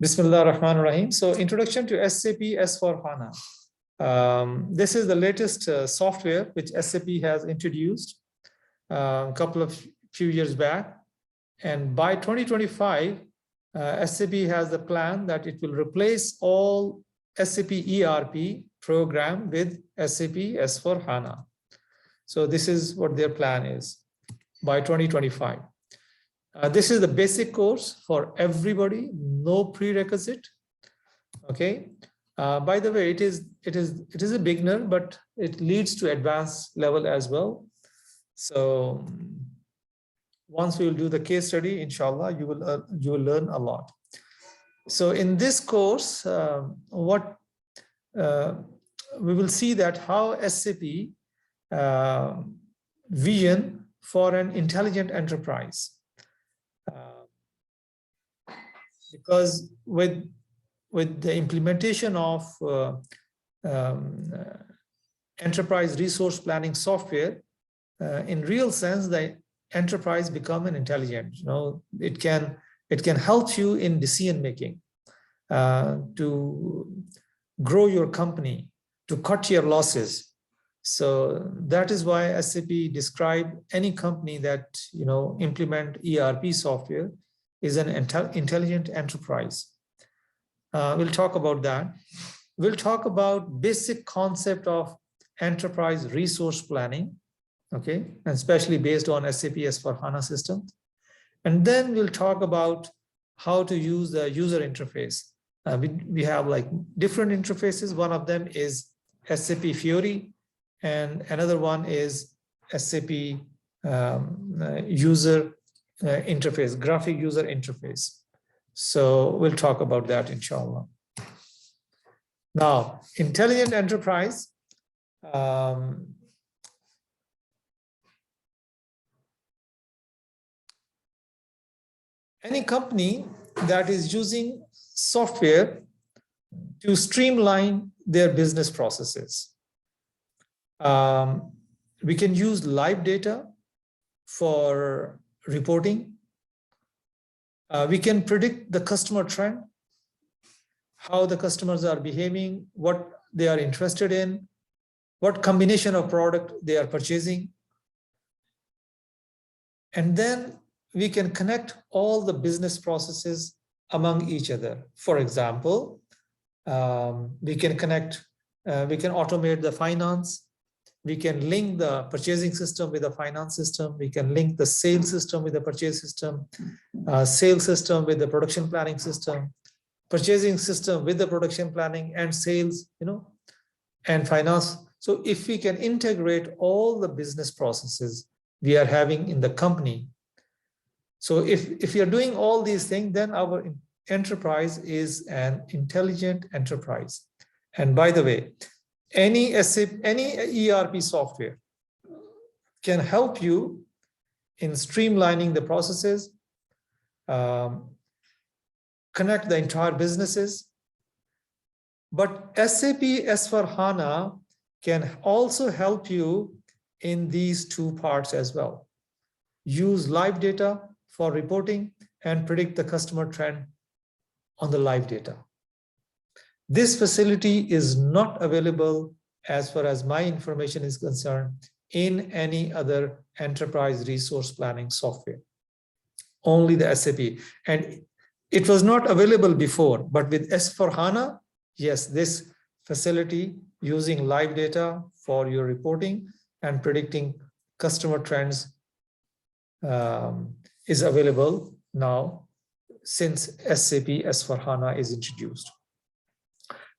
Bismillah ar-Rahman ar-Rahim. So introduction to SAP S for HANA. This is the latest software which SAP has introduced a couple of few years back. And by 2025, SAP has the plan that it will replace all SAP ERP program with SAP S for HANA. So this is what their plan is by 2025. This is the basic course for everybody, no prerequisite. Okay. By the way, it is a beginner, but it leads to advanced level as well. So once we will do the case study, inshallah, you will learn a lot. So in this course, we will see that how SAP vision for an intelligent enterprise. Because with the implementation of enterprise resource planning software, in real sense, the enterprise become an intelligent. It can help you in decision making, to grow your company, to cut your losses. So that is why SAP described any company that implement ERP software is an intelligent enterprise. We'll talk about that. We'll talk about basic concept of enterprise resource planning, okay, and especially based on SAP S/4HANA system. And then we'll talk about how to use the user interface. We have like different interfaces. One of them is SAP Fiori, and another one is SAP user interface, graphic user interface. So we'll talk about that, inshallah. Now, intelligent enterprise. Any company that is using software to streamline their business processes. We can use live data for reporting. We can predict the customer trend, how the customers are behaving, what they are interested in, what combination of product they are purchasing. And then we can connect all the business processes among each other. For example, we can automate the finance. We can link the purchasing system with the finance system. We can link the sales system with the purchase system, sales system with the production planning system, purchasing system with the production planning and sales, and finance. So if we can integrate all the business processes we are having in the company. So if you're doing all these things, then our enterprise is an intelligent enterprise. And by the way, any ERP software can help you in streamlining the processes, connect the entire businesses. But SAP S/4HANA can also help you in these two parts as well. Use live data for reporting and predict the customer trend on the live data. This facility is not available, as far as my information is concerned, in any other enterprise resource planning software. Only the SAP. And it was not available before, but with S/4HANA, yes, this facility using live data for your reporting and predicting customer trends is available now since SAP S/4HANA is introduced.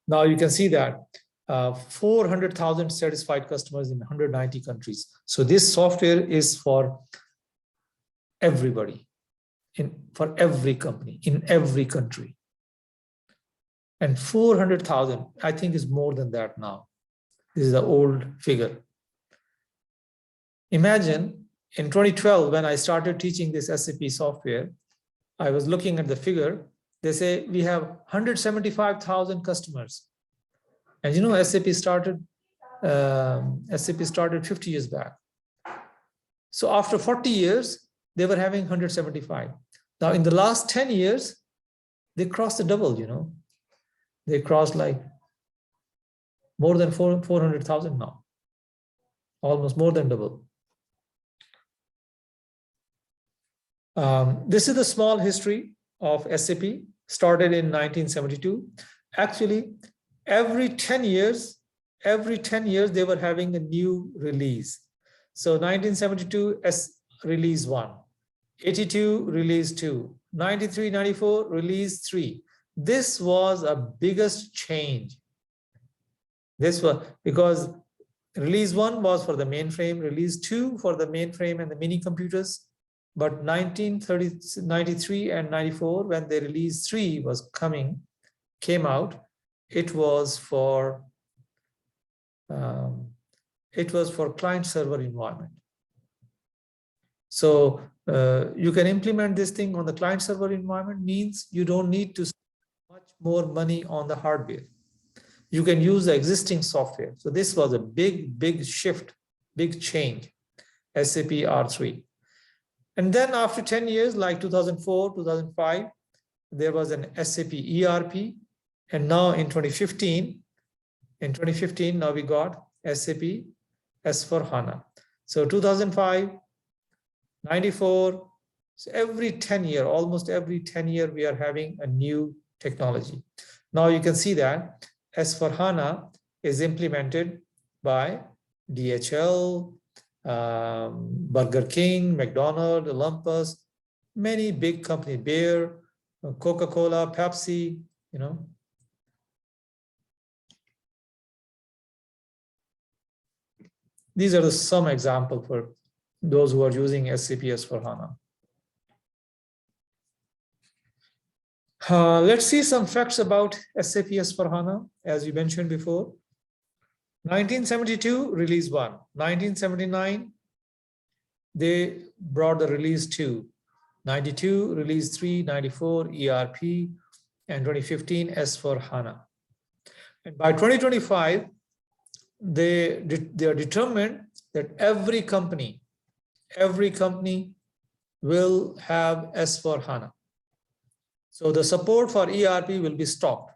Now you can see that 400,000 satisfied customers in 190 countries. So this software is for everybody, for every company, in every country. And 400,000, I think is more than that now. This is the old figure. Imagine in 2012, when I started teaching this SAP software, I was looking at the figure. They say we have 175,000 customers. And SAP started 50 years back. So after 40 years, they were having 175. Now in the last 10 years, they crossed the double, you know. They crossed like more than 400,000 now, almost more than double. This is the small history of SAP, started in 1972. Actually, every 10 years, they were having a new release. So 1972, release 1, 82, release 2, 93, 94, release 3. This was a biggest change. This was because release 1 was for the mainframe, release 2 for the mainframe and the mini computers. But 1993 and 94, when the release 3 came out, it was for client server environment. So you can implement this thing on the client server environment, means you don't need to spend much more money on the hardware. You can use the existing software. So this was a big shift, big change, SAP R3. And then after 10 years, like 2004, 2005, there was an SAP ERP. And now in 2015, now we got SAP S/4HANA. So 2005, 94, so every 10 year, almost every 10 year, we are having a new technology. Now you can see that S/4HANA is implemented by DHL, Burger King, McDonald's, Olympus, many big companies, Bayer, Coca-Cola, Pepsi, you know. These are some examples for those who are using SAP S/4HANA. Let's see some facts about SAP S/4HANA, as we mentioned before. 1972, release 1. 1979, they brought the release 2. 92, release 3, 94, ERP, and 2015, S/4HANA. And by 2025, they are determined that every company will have S/4HANA. So the support for ERP will be stopped.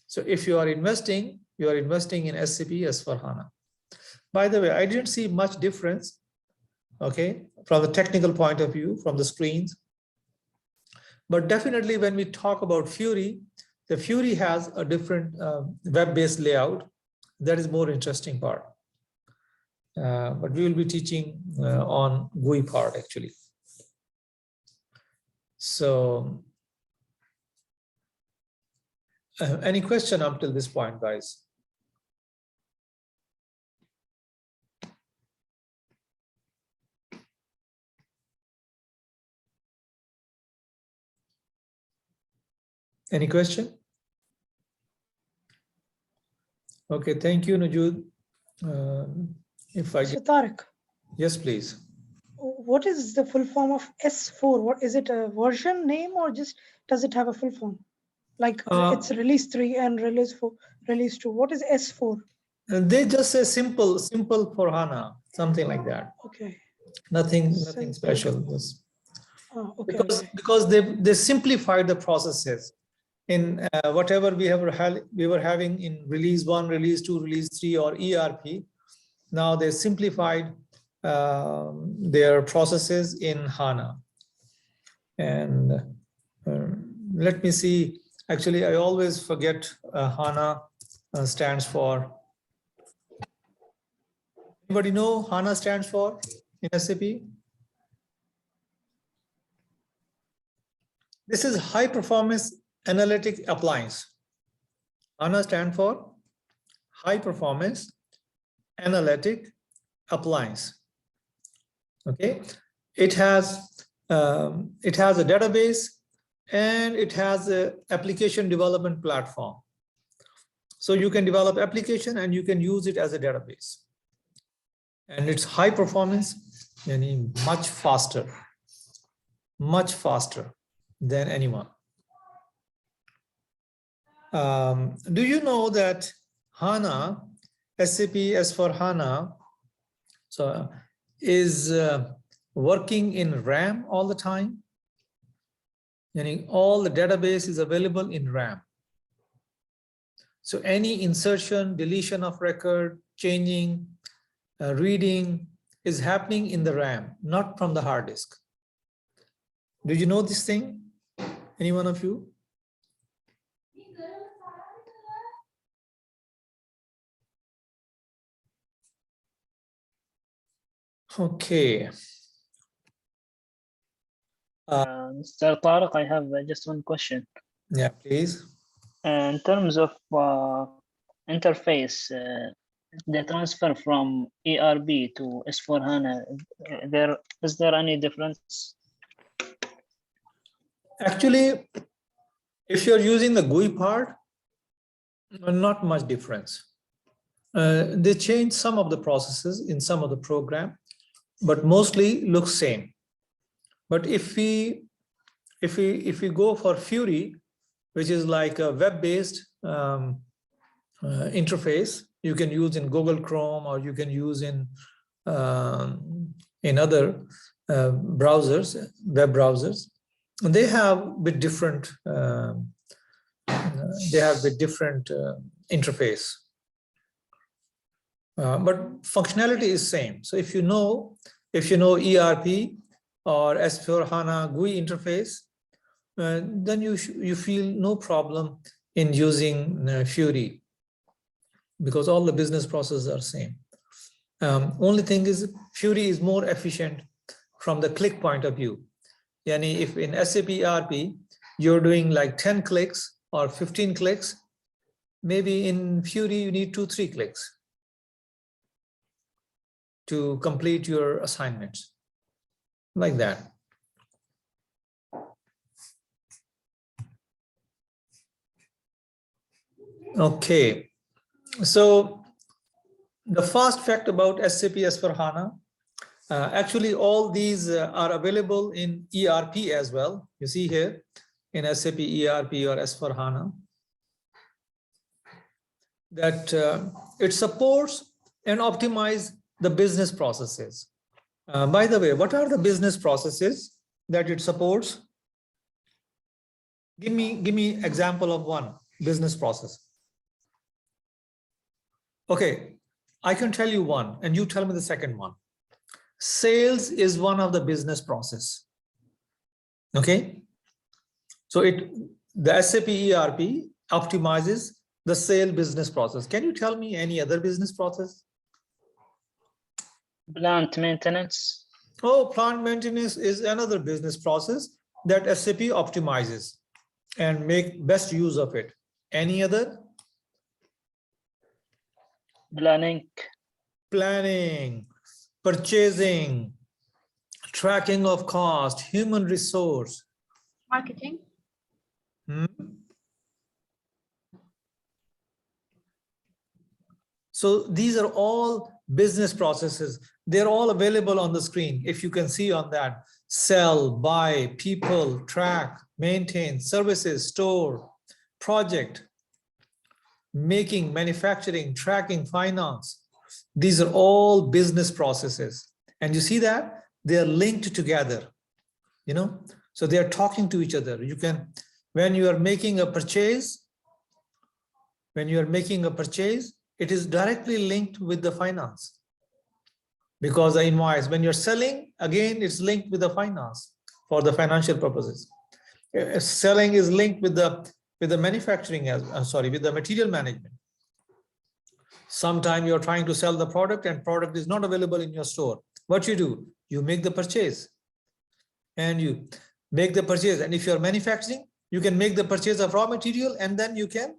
So if you are investing in SAP S/4HANA. By the way, I didn't see much difference, okay, from the technical point of view, from the screens. But definitely when we talk about Fury, the Fury has a different web-based layout. That is more interesting part. But we will be teaching on GUI part actually. So any question up till this point, guys? Any question? Okay, thank you, Najud. If I So Tariq, yes, please. what is the full form of S4? What is it, a version name, or just does it have a full form? Like it's release 3 and release 4, release 2. What is S4? They just say simple for HANA, something like that. Okay. Nothing special. Yes. Oh, okay. Because they simplified the processes in whatever we were having in release 1, release 2, release 3, or ERP. Now they simplified their processes in HANA. And let me see. Actually, I always forget HANA stands for. Anybody know HANA stands for in SAP? This is high performance analytic appliance. HANA stands for high performance analytic appliance. Okay, it has a database and it has an application development platform. So you can develop application and you can use it as a database. And it's high performance and much faster than anyone. Do you know that HANA, SAP S/4HANA, so is working in RAM all the time? Meaning all the database is available in RAM. So any insertion, deletion of record, changing, reading is happening in the RAM, not from the hard disk. Do you know this thing? Any one of you? Okay. Mr. Tariq, I have just one question. Yeah, please. In terms of interface, the transfer from ERP to S4HANA, is there any difference? Actually, if you're using the GUI part, not much difference. They change some of the processes in some of the program, but mostly looks same. But if we go for Fury, which is like a web-based interface, you can use in Google Chrome or you can use in other browsers, web browsers. And they have with different interface, but functionality is same. So if you know ERP or S4HANA GUI interface, then you feel no problem in using Fury, because all the business processes are same. Only thing is Fury is more efficient from the click point of view. Yani if in SAP ERP you're doing like 10 clicks or 15 clicks, maybe in Fury you need 2-3 clicks to complete your assignments, like that. Okay, so the fast fact about SAP S4HANA, actually all these are available in ERP as well. You see here in SAP ERP or S4HANA that it supports and optimizes the business processes. By the way, what are the business processes that it supports? Give me example of one business process. Okay, I can tell you one and you tell me the second one. Sales is one of the business process. Okay, so the SAP ERP optimizes the sale business process. Can you tell me any other business process? Plant maintenance. Oh, plant maintenance is another business process that SAP optimizes and make best use of it. Any other? Planning, purchasing, tracking of cost, human resource. Marketing. So these are all business processes. They're all available on the screen. If you can see on that, sell, buy, people, track, maintain, services, store, project, making, manufacturing, tracking, finance. These are all business processes. And you see that they are linked together, you know, so they are talking to each other. You can, when you are making a purchase, it is directly linked with the finance, because the invoice, when you're selling, again, it's linked with the finance for the financial purposes. Selling is linked with the manufacturing, with the material management. Sometime you're trying to sell the product and product is not available in your store. What you do? You make the purchase. And you make the purchase. And if you're manufacturing, you can make the purchase of raw material and then you can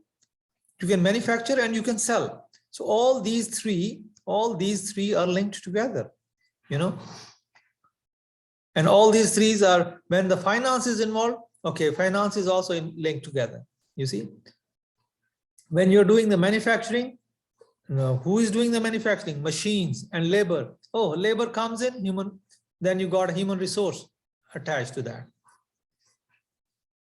manufacture and you can sell. So all these three are linked together, you know. And all these three are, when the finance is involved, okay, finance is also linked together, you see. When you're doing the manufacturing, who is doing the manufacturing? Machines and labor. Oh, labor comes in, human, then you got a human resource attached to that.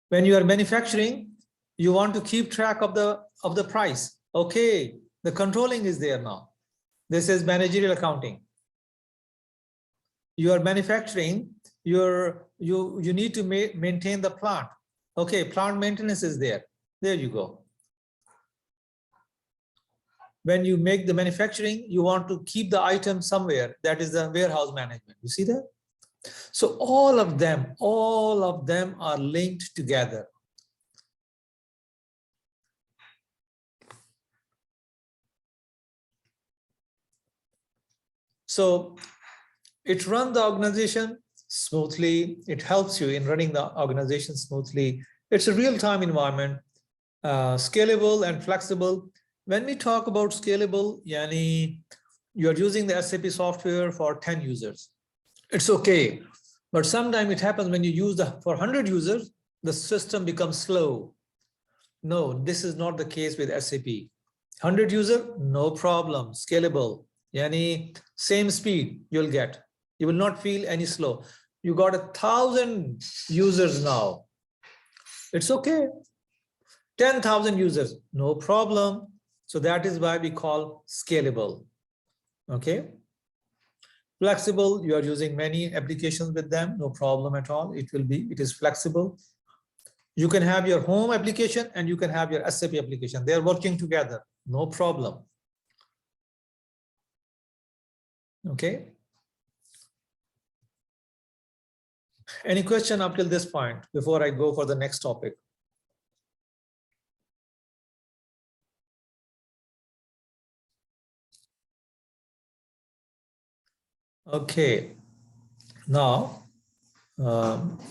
When you are manufacturing, you want to keep track of the price. Okay, the controlling is there now. This is managerial accounting. You are manufacturing, you're you need to maintain the plant. Okay, plant maintenance is there. There you go. When you make the manufacturing, you want to keep the item somewhere. That is the warehouse management. You see that? So all of them are linked together. So it runs the organization smoothly. It helps you in running the organization smoothly. It's a real-time environment, scalable and flexible. When we talk about scalable, yani you're using the SAP software for 10 users. It's okay. But sometimes it happens when you use for 100 users, the system becomes slow. No, this is not the case with SAP. 100 user, no problem, scalable. Yani same speed you'll get. You will not feel any slow. You got 1,000 users now. It's okay. 10,000 users, no problem. So that is why we call scalable. Okay. Flexible, you are using many applications with them, no problem at all. It is flexible. You can have your home application and you can have your SAP application. They're working together, no problem. Okay. Any question up till this point before I go for the next topic? Okay. Now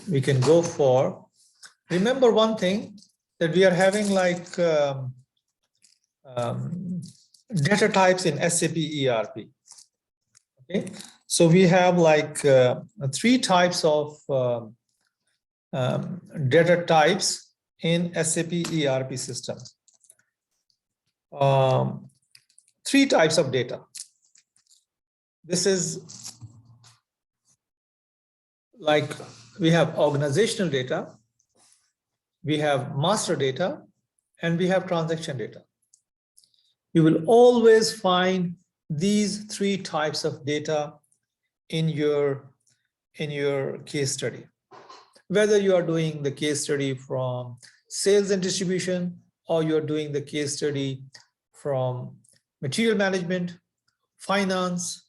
we can go for, remember one thing, that we are having like data types in SAP ERP. Okay, so we have like 3 types of data types in SAP ERP system. 3 types of data. This is like we have organizational data, we have master data, and we have transaction data. You will always find these 3 types of data in your case study. Whether you are doing the case study from sales and distribution, or you're doing the case study from material management, finance,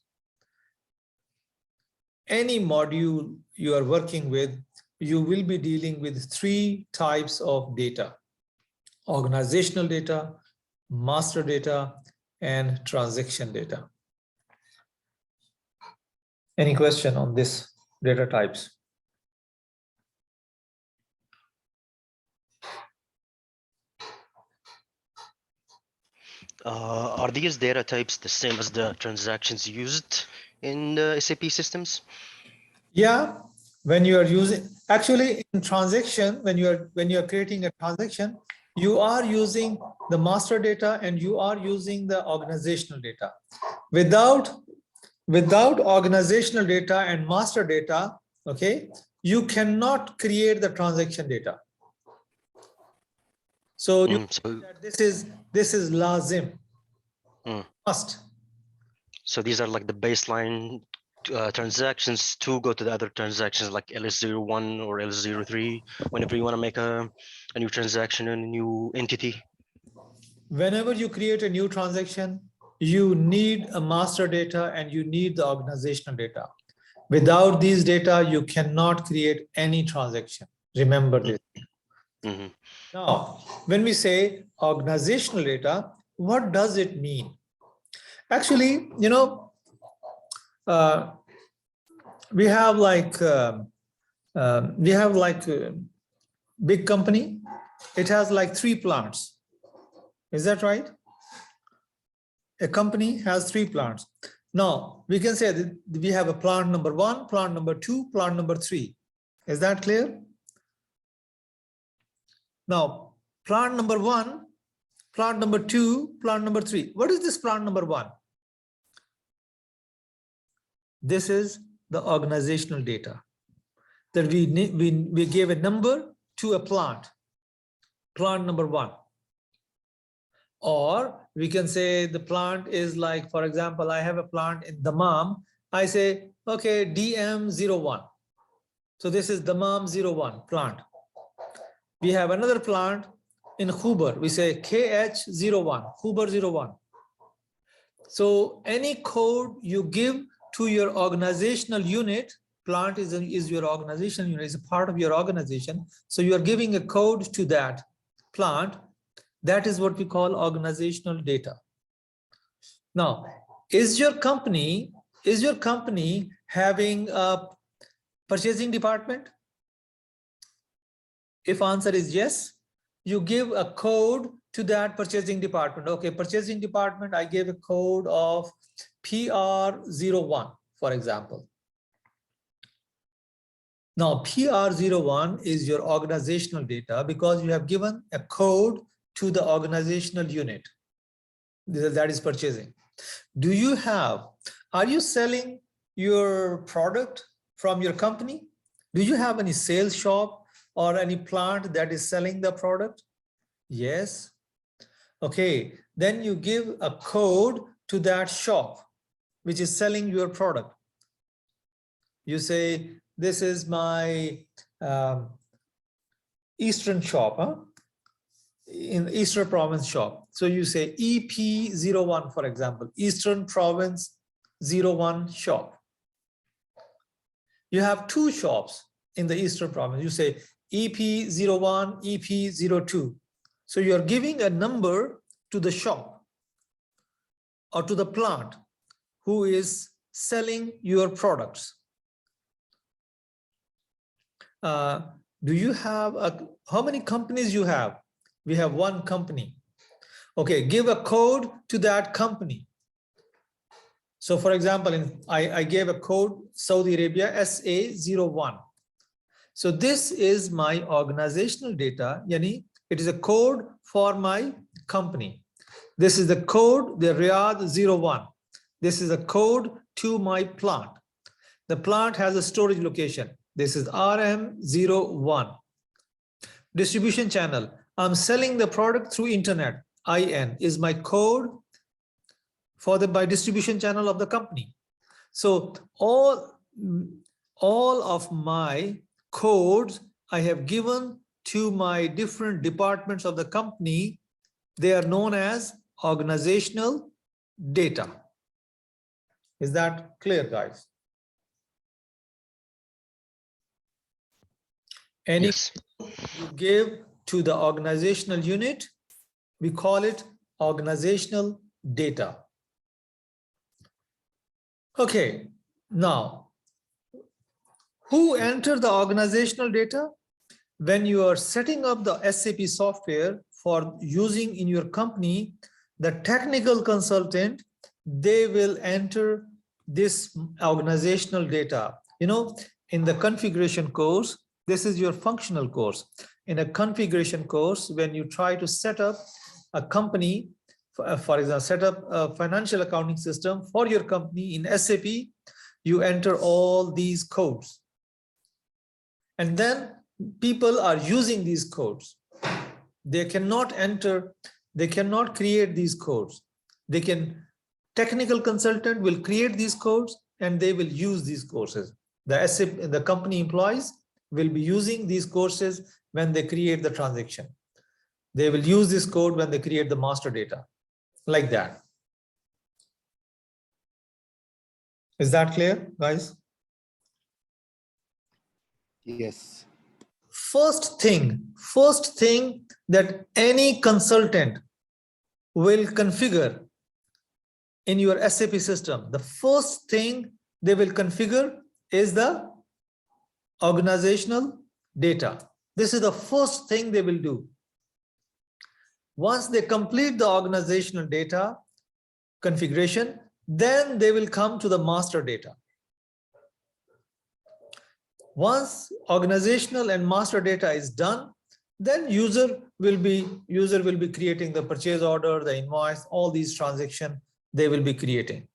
any module you are working with, you will be dealing with 3 types of data: organizational data, master data, and transaction data. Any question on this data types? Are these data types the same as the transactions used in the SAP systems? Yeah, when you are using, actually in transaction, when you are creating a transaction, you are using the master data and you are using the organizational data. Without organizational data and master data, okay, you cannot create the transaction data. So, this is lazim, must. So these are like the baseline transactions to go to the other transactions, like LS01 or LS03, whenever you want to make a new transaction and a new entity. Whenever you create a new transaction, you need a master data and you need the organizational data. Without these data, you cannot create any transaction. Remember this. Mm-hmm. Now, when we say organizational data, what does it mean? Actually, you know, we have like big company. It has like 3 plants. Is that right? A company has 3 plants. Now, we can say that we have a plant number 1, plant number 2, plant number 3. Is that clear? Now, plant number 1, plant number 2, plant number 3. What is this plant number 1? This is the organizational data that we gave a number to a plant number 1. Or we can say the plant is like, for example, I have a plant in Dammam. I say, okay, DM01. So this is Dammam 01 plant. We have another plant in Huber. We say KH01, Huber 01. So any code you give to your organizational unit, plant is your organizational unit, is a part of your organization. So you are giving a code to that plant. That is what we call organizational data. Now, is your company having a purchasing department? If answer is yes, you give a code to that purchasing department. Okay, purchasing department, I gave a code of PR01, for example. Now, PR01 is your organizational data because you have given a code to the organizational unit that is purchasing. Are you selling your product from your company? Do you have any sales shop or any plant that is selling the product? Yes. Okay, then you give a code to that shop which is selling your product. You say, this is my Eastern shop, huh? In Eastern Province shop. So you say EP01, for example, Eastern Province 01 shop. You have two shops in the Eastern Province. You say EP01, EP02. So you're giving a number to the shop or to the plant who is selling your products. Do you have how many companies you have? We have one company. Okay, give a code to that company. So for example, I gave a code Saudi Arabia SA01. So this is my organizational data, yani it is a code for my company. This is the code, the Riyadh 01. This is a code to my plant. The plant has a storage location. This is RM01. Distribution channel. I'm selling the product through internet. IN is my code for by distribution channel of the company. So all of my codes I have given to my different departments of the company. They are known as organizational data. Is that clear, guys? Any Yes. you give to the organizational unit, we call it organizational data. Okay, now, who enter the organizational data? When you are setting up the SAP software for using in your company, the technical consultant, they will enter this organizational data. You know, in the configuration course, this is your functional course. In a configuration course, when you try to set up a company, for example, set up a financial accounting system for your company in SAP, you enter all these codes. And then people are using these codes. They cannot enter, they cannot create these codes. They can, technical consultant will create these codes and they will use these courses. The SAP, the company employees will be using these courses when they create the transaction. They will use this code when they create the master data, like that. Is that clear, guys? Yes. First thing that any consultant will configure in your SAP system, the first thing they will configure is the organizational data. This is the first thing they will do. Once they complete the organizational data configuration, then they will come to the master data. Once organizational and master data is done, then user will be creating the purchase order, the invoice, all these transactions they will be creating.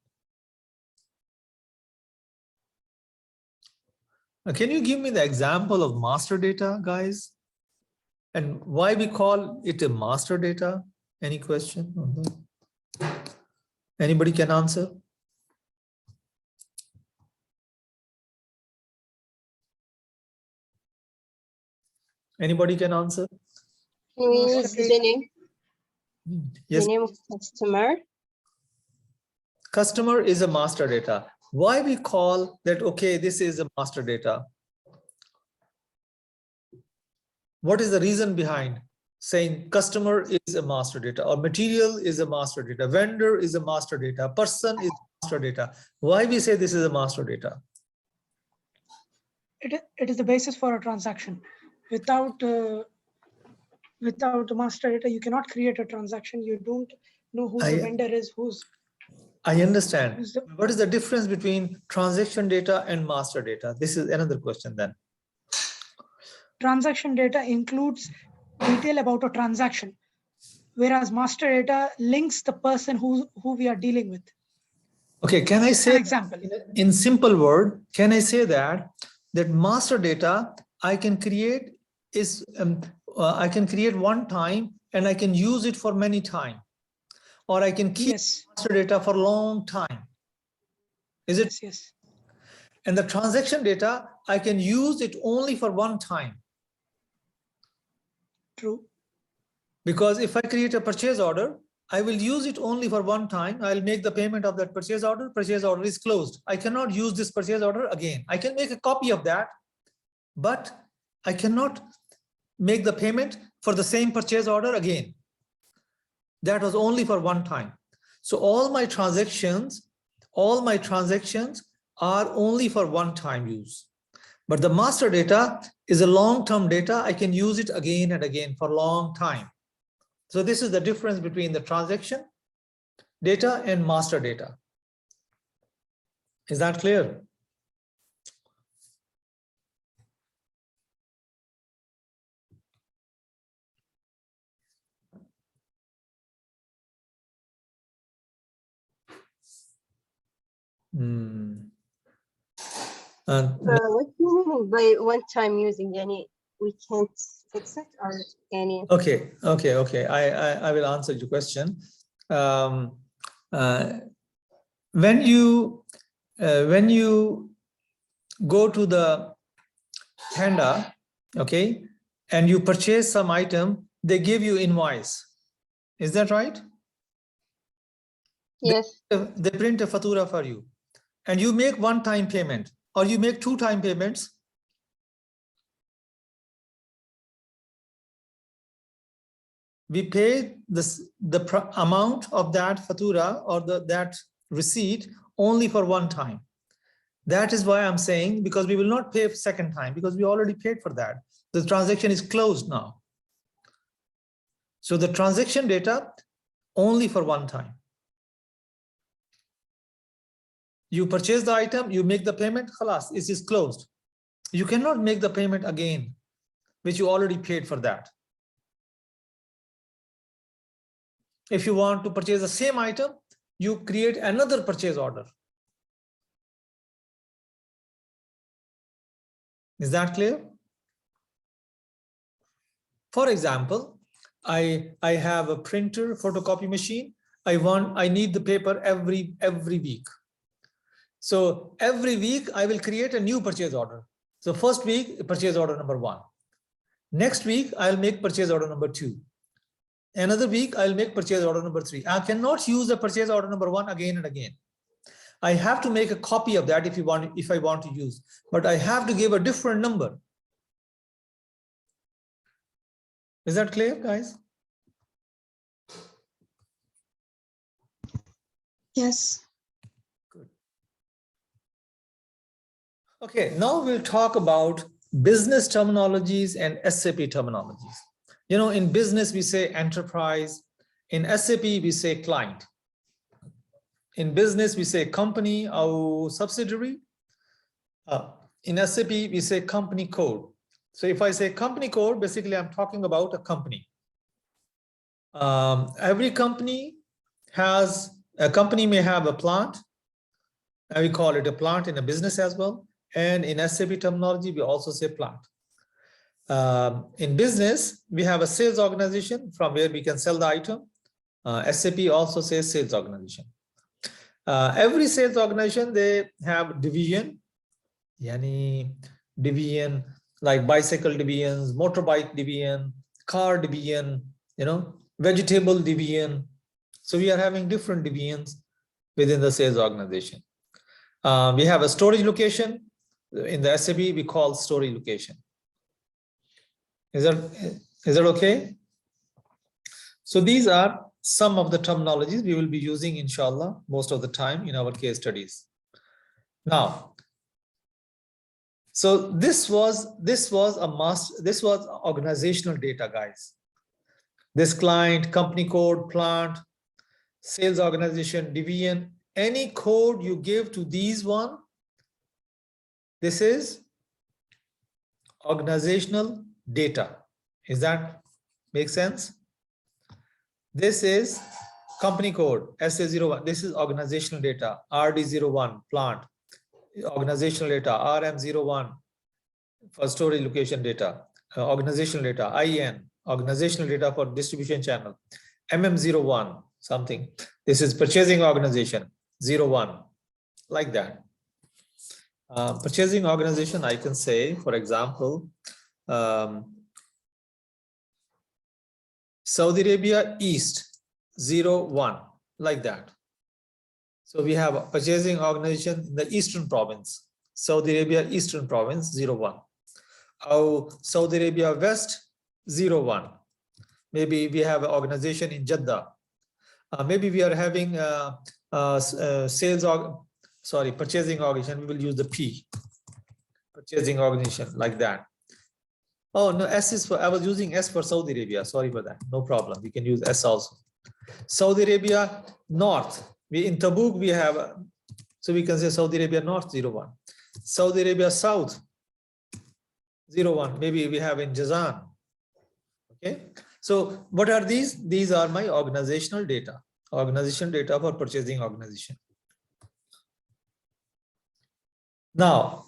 Now, can you give me the example of master data, guys? And why we call it a master data? Any question on that? Anybody can answer? Anybody can answer? Can we Master use the data. name? Yes. The name of customer? Customer is a master data. Why we call that, okay, this is a master data? What is the reason behind saying customer is a master data, or material is a master data, vendor is a master data, person is master data? Why we say this is a master data? It is the basis for a transaction. Without without the master data, you cannot create a transaction. You don't know who the vendor is, I understand. who's the, What is the difference between transaction data and master data? This is another question then. transaction data includes detail about a transaction, whereas master data links the person who we are dealing with. Okay, can I say An example. in simple word, can I say that master data I can create is I can create one time and I can use it for many time, or I can keep Yes. master data for a long time. Is it? Yes, yes. And the transaction data, I can use it only for one time. True. Because if I create a purchase order, I will use it only for one time. I'll make the payment of that purchase order. Purchase order is closed. I cannot use this purchase order again. I can make a copy of that, but I cannot make the payment for the same purchase order again. That was only for one time. So all my transactions are only for one time use. But the master data is a long-term data. I can use it again and again for a long time. So this is the difference between the transaction data and master data. Is that clear? And What do you mean by one time using any? We can't fix it or any? okay. I will answer your question. When you go to the Panda, okay, and you purchase some item, they give you invoice. Is that right? Yes. They print a fatura for you, and you make one-time payment, or you make two-time payments. We pay the amount of that fatura or that receipt only for one time. That is why I'm saying, because we will not pay second time, because we already paid for that. The transaction is closed now. So the transaction data only for one time. You purchase the item, you make the payment, khalas, it is closed. You cannot make the payment again, which you already paid for that. If you want to purchase the same item, you create another purchase order. Is that clear? For example, I have a printer photocopy machine. I need the paper every week. So every week I will create a new purchase order. So first week, purchase order number 1. Next week, I'll make purchase order number 2. Another week, I'll make purchase order number 3. I cannot use the purchase order number 1 again and again. I have to make a copy of that if I want to use, but I have to give a different number. Is that clear, guys? Yes. Good. Okay, now we'll talk about business terminologies and SAP terminologies. You know, in business, we say enterprise. In SAP, we say client. In business, we say company or subsidiary. In SAP, we say company code. So if I say company code, basically I'm talking about a company. Every company may have a plant, and we call it a plant in a business as well. And in SAP terminology, we also say plant. In business, we have a sales organization from where we can sell the item. SAP also says sales organization. Every sales organization, they have division. Yani division like bicycle divisions, motorbike division, car division, vegetable division. So we are having different divisions within the sales organization. We have a storage location. In the SAP, we call storage location. Is that okay? So these are some of the terminologies we will be using, inshallah, most of the time in our case studies. Now, so this was organizational data, guys. This client, company code, plant, sales organization, division, any code you give to these one, this is organizational data. Is that make sense? This is company code, SA01. This is organizational data, RD01, plant, organizational data, RM01 for storage location data, organizational data, IN, organizational data for distribution channel, MM01, something. This is purchasing organization, 01, like that. Purchasing organization, I can say, for example, Saudi Arabia East, 01, like that. So we have a purchasing organization in the Eastern Province, Saudi Arabia Eastern Province, 01. Saudi Arabia West, 01. Maybe we have an organization in Jeddah. Maybe we are having purchasing organization. We will use the P, purchasing organization, like that. Oh no, S is for, I was using S for Saudi Arabia. Sorry for that. No problem. We can use S also. Saudi Arabia North. In Tabuk we have, so we can say Saudi Arabia North, 01. Saudi Arabia South, 01. Maybe we have in Jazan. Okay. So what are these? These are my organizational data. Organization data for purchasing organization. Now,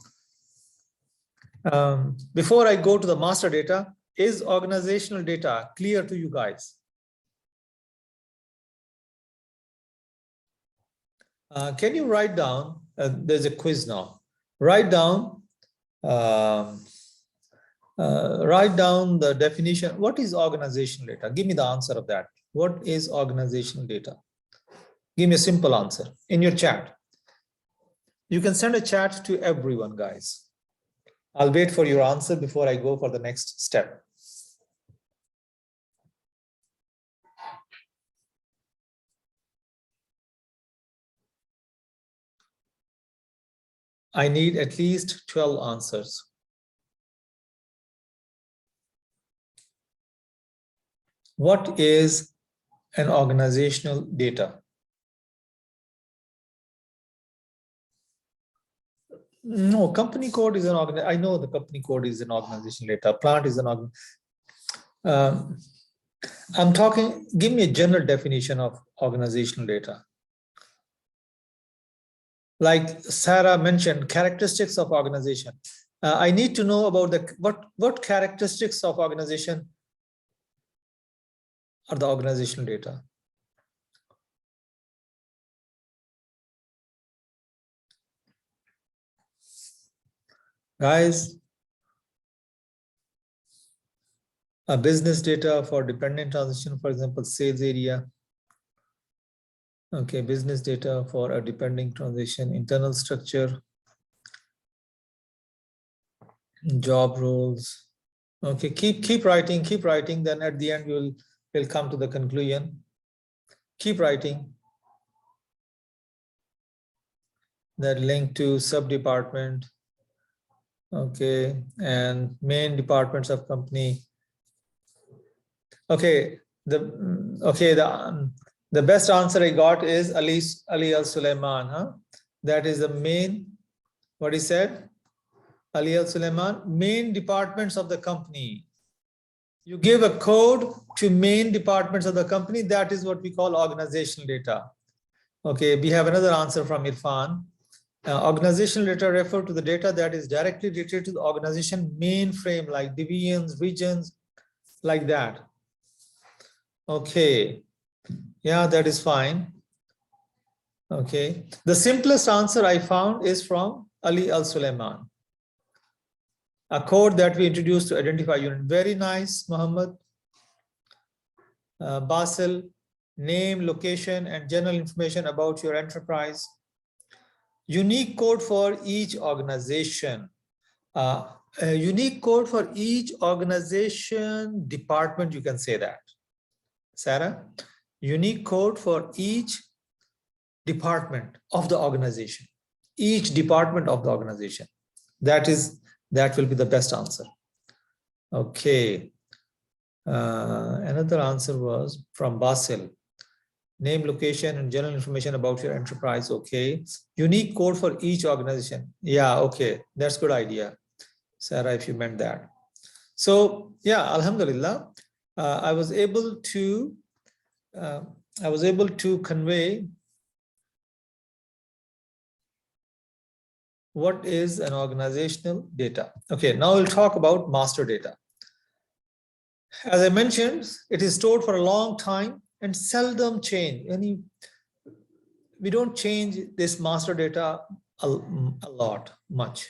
before I go to the master data, is organizational data clear to you guys? Can you write down, there's a quiz now, write down the definition. What is organizational data? Give me the answer of that. What is organizational data? Give me a simple answer in your chat. You can send a chat to everyone, guys. I'll wait for your answer before I go for the next step. I need at least 12 answers. What is an organizational data? No, company code is an I know the company code is an organizational data. Plant is an I'm talking, give me a general definition of organizational data. Like Sarah mentioned, characteristics of organization. I need to know about what characteristics of organization are the organizational data. Guys, a business data for dependent transition, for example, sales area. Okay, business data for a dependent transition, internal structure, job roles. Okay, keep writing, then at the end we'll come to the conclusion. Keep writing. That link to sub-department. Okay, and main departments of company. Okay, the best answer I got is Ali Al Sulaiman, huh? That is the main, what he said, Ali Al Sulaiman, main departments of the company. You give a code to main departments of the company, that is what we call organizational data. Okay, we have another answer from Irfan. Organizational data refer to the data that is directly related to the organization mainframe, like divisions, regions, like that. Okay, yeah, that is fine. Okay, the simplest answer I found is from Ali Al Sulaiman. a code that we introduced to identify unit. Very nice, Muhammad. Basil, name, location, and general information about your enterprise. Unique code for each organization. A unique code for each organization department, you can say that. Sarah, unique code for each department of the organization. Each department of the organization. That will be the best answer. Okay. Another answer was from Basil. Name, location, and general information about your enterprise. Okay. Unique code for each organization. Yeah, okay. That's a good idea, Sarah, if you meant that. So yeah, Alhamdulillah, I was able to convey what is an organizational data. Okay, now we'll talk about master data. As I mentioned, it is stored for a long time and seldom change. We don't change this master data a lot, much.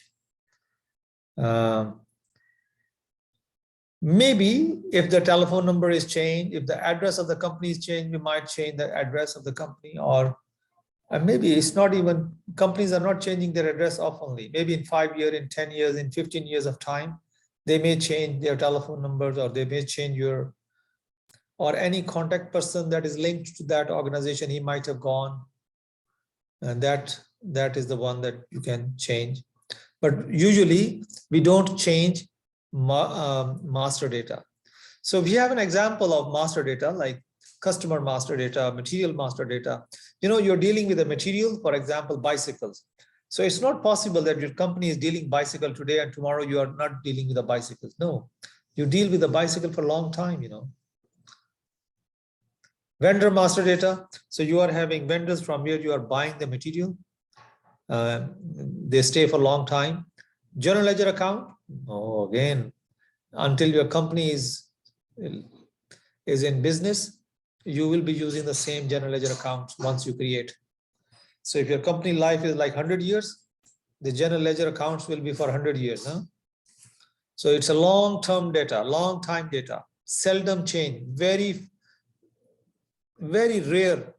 Maybe if the telephone number is changed, if the address of the company is changed, we might change the address of the company, or maybe it's not even, companies are not changing their address oftenly. Maybe in 5 years, in 10 years, in 15 years of time, they may change their telephone numbers, or they may change or any contact person that is linked to that organization, he might have gone. And that is the one that you can change. But usually we don't change master data. So we have an example of master data, like customer master data, material master data. You're dealing with a material, for example, bicycles. So it's not possible that your company is dealing bicycle today and tomorrow you are not dealing with the bicycles. No, you deal with the bicycle for a long time, Vendor master data. So you are having vendors from where you are buying the material. They stay for a long time. General ledger account. Oh, again, until your company is in business, you will be using the same general ledger account once you create. So if your company life is like 100 years, the general ledger accounts will be for 100 years. Huh? So it's a long-term data, long-time data, seldom change, very, very rare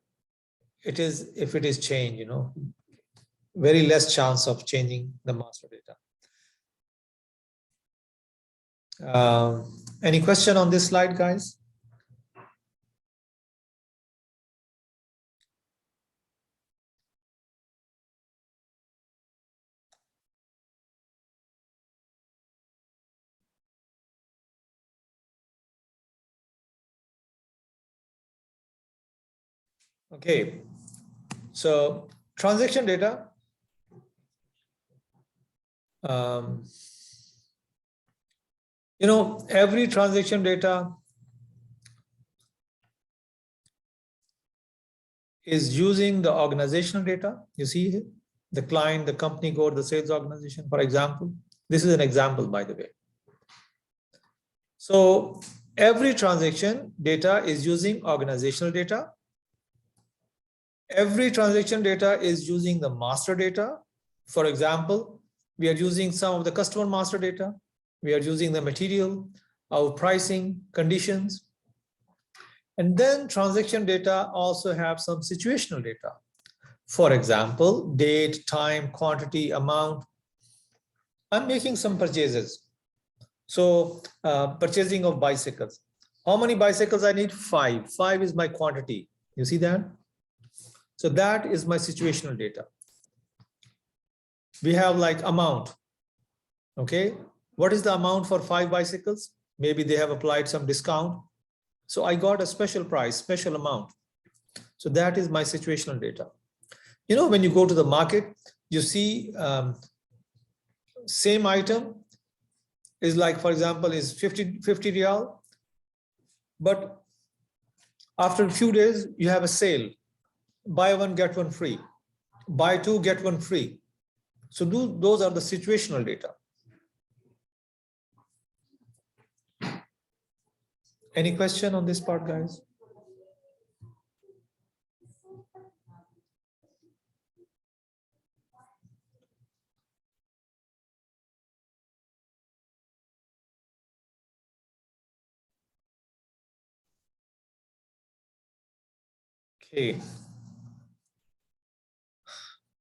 it is if it is changed, very less chance of changing the master data. Any question on this slide, guys? Okay, so transaction data. Every transaction data is using the organizational data. You see here, the client, the company code, the sales organization, for example. This is an example, by the way. So every transaction data is using organizational data. Every transaction data is using the master data. For example, we are using some of the customer master data. We are using the material, our pricing, conditions. And then transaction data also have some situational data. For example, date, time, quantity, amount. I'm making some purchases. So purchasing of bicycles. How many bicycles I need? 5. 5 is my quantity. You see that? So that is my situational data. We have like amount. Okay. What is the amount for 5 bicycles? Maybe they have applied some discount. So I got a special price, special amount. So that is my situational data. When you go to the market, you see same item is like, for example, is 50 riyal. But after a few days, you have a sale. Buy one, get one free. Buy 2, get 1 free. So those are the situational data. Any question on this part, guys? Okay.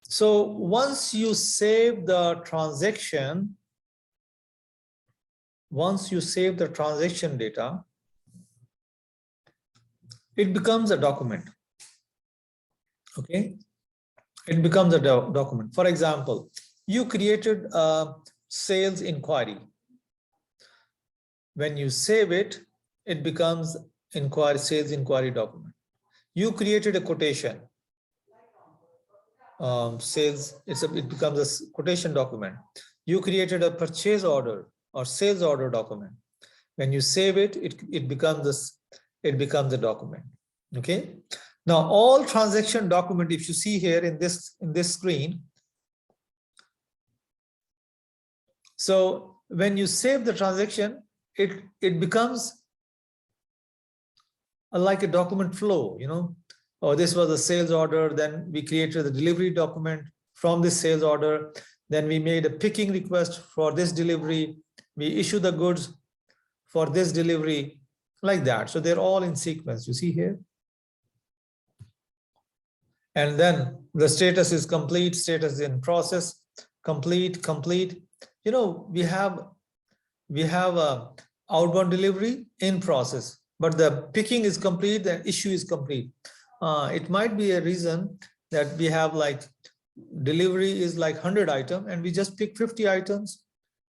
So once you save the transaction, data, it becomes a document. Okay, it becomes a document. For example, you created a sales inquiry. When you save it, it becomes sales inquiry document. You created a quotation. It becomes a quotation document. You created a purchase order or sales order document. When you save it, it becomes a document. Okay. Now all transaction document, if you see here in this screen, so when you save the transaction, it becomes like a document flow, you know. Oh, this was a sales order, then we created the delivery document from this sales order, then we made a picking request for this delivery, we issue the goods for this delivery, like that. So they're all in sequence, you see here. And then the status is complete, status is in process, complete. You know, we have a outbound delivery in process, but the picking is complete, the issue is complete. It might be a reason that we have like delivery is like 100 items and we just pick 50 items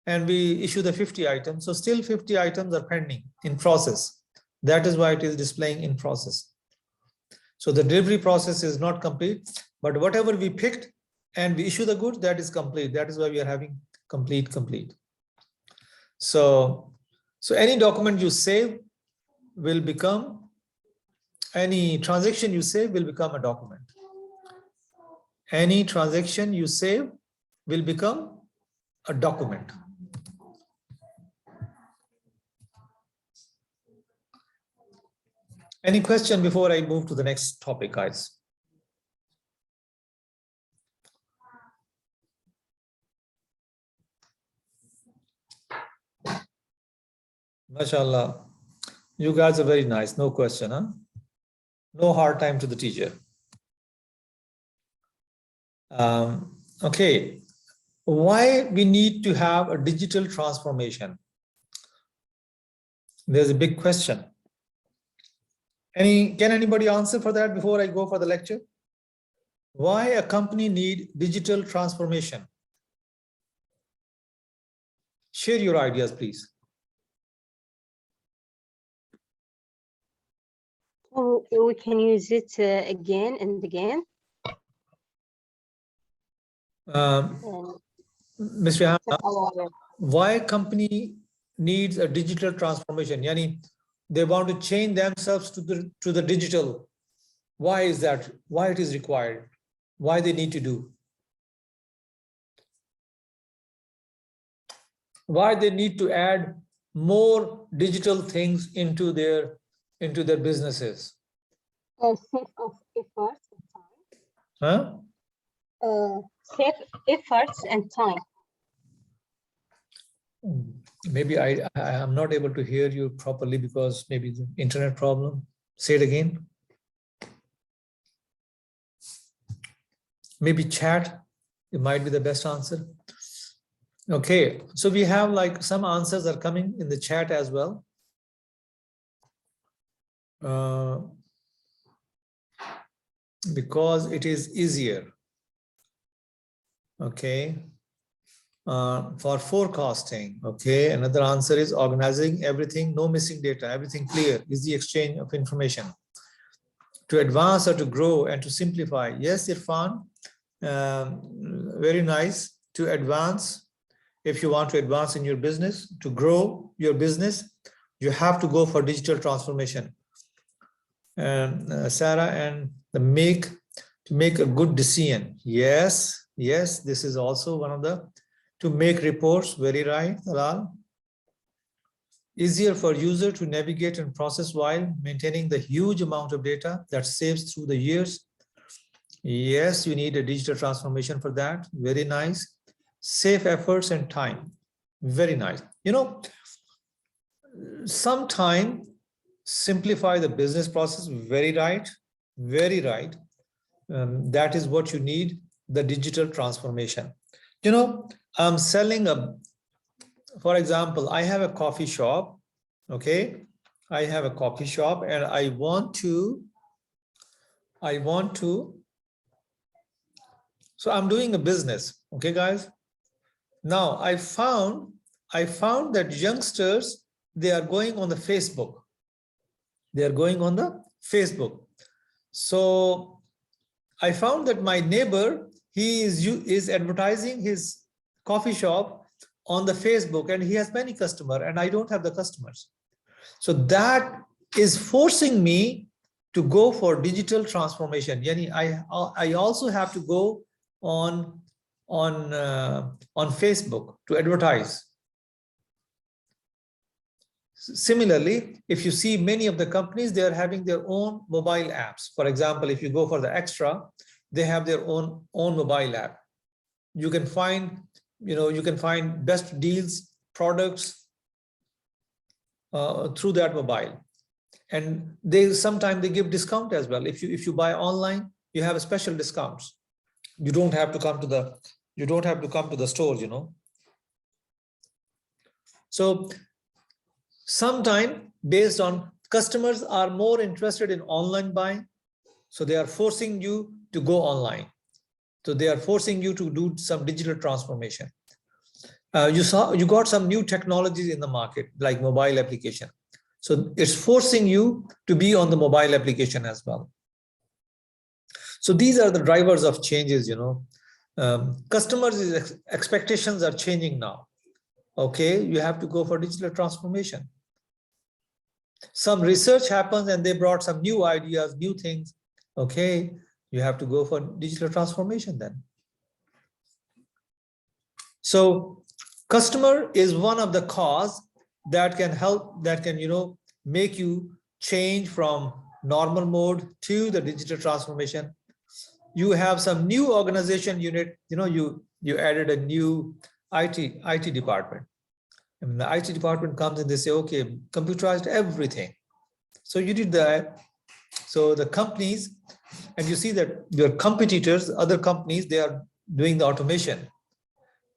and we issue the 50 items. So still 50 items are pending in process. That is why it is displaying in process. So the delivery process is not complete, but whatever we picked and we issue the goods, that is complete. That is why we are having complete. So any document you save will become, any transaction you save will become a document. Any transaction you save will become a document. Any question before I move to the next topic, guys? MashaAllah. You guys are very nice. No question, huh? No hard time to the teacher. Okay. Why we need to have a digital transformation? There's a big question. Can anybody answer for that before I go for the lecture? Why a company need digital transformation? Share your ideas, please. Oh, we can use it again and again. Mr. Hannah, why company needs a digital transformation? Yani, they want to change themselves to the digital. Why is that? Why it is required? Why they need to do? Why they need to add more digital things into their businesses? Save of efforts and time. Huh? Save efforts and time. Maybe I'm not able to hear you properly because maybe the internet problem. Say it again. Maybe chat, it might be the best answer. Okay, so we have like some answers are coming in the chat as well. Because it is easier. Okay. For forecasting. Okay, another answer is organizing everything, no missing data, everything clear, easy exchange of information. To advance or to grow and to simplify. Yes, Irfan, very nice. To advance, if you want to advance in your business, to grow your business, you have to go for digital transformation. Sarah, and to make a good decision. Yes, this is also one of the, to make reports, very right, Talal. Easier for user to navigate and process while maintaining the huge amount of data that saves through the years. Yes, you need a digital transformation for that. Very nice. Save efforts and time. Very nice. You know, sometime simplify the business process. Very right. very right. That is what you need, the digital transformation. You know, I'm selling for example, I have a coffee shop, okay? I have a coffee shop and I want to, so I'm doing a business, okay, guys? Now I found that youngsters, they are going on the Facebook. They are going on the Facebook. So I found that my neighbor, he is advertising his coffee shop on the Facebook and he has many customers and I don't have the customers. So that is forcing me to go for digital transformation. Yani I also have to go on Facebook to advertise. Similarly, if you see many of the companies, they are having their own mobile apps. For example, if you go for the Extra, they have their own mobile app. You can find, you can find best deals, products through that mobile. And sometimes they give discount as well. If you buy online, you have a special discounts. You don't have to come to the stores, So sometime based on customers are more interested in online buying, so they are forcing you to go online. So they are forcing you to do some digital transformation. You got some new technologies in the market, like mobile application. So it's forcing you to be on the mobile application as well. So these are the drivers of changes, Customers' expectations are changing now. Okay, you have to go for digital transformation. Some research happens and they brought some new ideas, new things. Okay, you have to go for digital transformation then. So customer is one of the cause that can help, that can, make you change from normal mode to the digital transformation. You have some new organization unit, you added a new IT department. And the IT department comes and they say, okay, computerized everything. So you did that. So the companies, and you see that your competitors, other companies, they are doing the automation.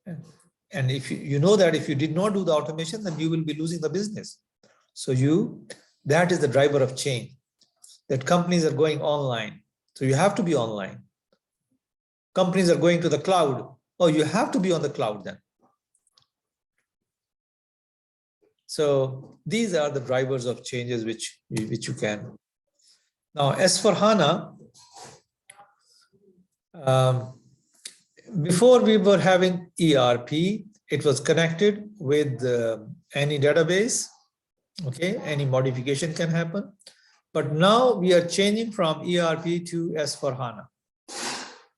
And if you know that if you did not do the automation, then you will be losing the business. So that is the driver of change, that companies are going online. So you have to be online. Companies are going to the cloud. Oh, you have to be on the cloud then. So these are the drivers of changes which you can. Now, as for HANA, before we were having ERP, it was connected with any database. Okay, any modification can happen. But now we are changing from ERP to S4HANA.